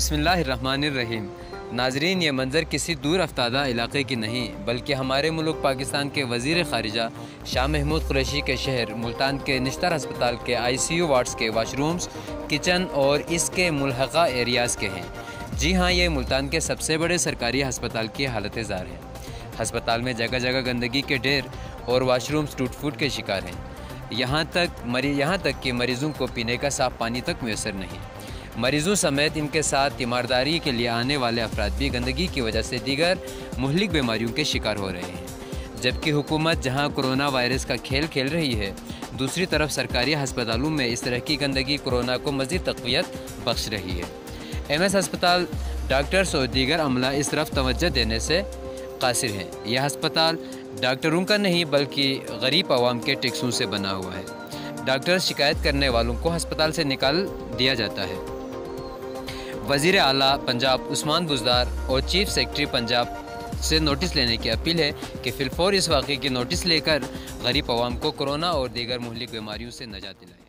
بسم اللہ الرحمن الرحیم۔ ناظرین، یہ منظر کسی دور افتادہ علاقے کی نہیں بلکہ ہمارے ملک پاکستان کے وزیر خارجہ شاہ محمود قریشی کے شہر ملتان کے نشتر ہسپتال کے ICU وارڈز کے واش رومز، کچن اور اس کے ملحقہ ایریاز کے ہیں۔ جی ہاں، یہ ملتان کے سب سے بڑے سرکاری ہسپتال کی حالت زار ہے۔ ہسپتال میں جگہ جگہ گندگی کے ڈھیر اور واش رومز ٹوٹ پھوٹ کے شکار ہیں۔ یہاں تک کہ مریضوں کو پینے کا صاف پانی تک میسر نہیں۔ مریضوں سمیت ان کے ساتھ تیمارداری کے لیے آنے والے افراد بھی گندگی کی وجہ سے دیگر مہلک بیماریوں کے شکار ہو رہے ہیں۔ جبکہ حکومت جہاں کرونا وائرس کا کھیل کھیل رہی ہے، دوسری طرف سرکاری ہسپتالوں میں اس طرح کی گندگی کورونا کو مزید تقویت بخش رہی ہے۔ MS ہسپتال ڈاکٹرز اور دیگر عملہ اس طرف توجہ دینے سے قاصر ہیں۔ یہ ہسپتال ڈاکٹروں کا نہیں بلکہ غریب عوام کے ٹیکسوں سے بنا ہوا ہے۔ ڈاکٹرز شکایت کرنے والوں کو ہسپتال سے نکال دیا جاتا ہے۔ وزیر اعلیٰ پنجاب عثمان بزدار اور چیف سیکرٹری پنجاب سے نوٹس لینے کی اپیل ہے کہ فی الفور اس واقعے کی نوٹس لے کر غریب عوام کو کورونا اور دیگر مہلک بیماریوں سے نجات دلائیں۔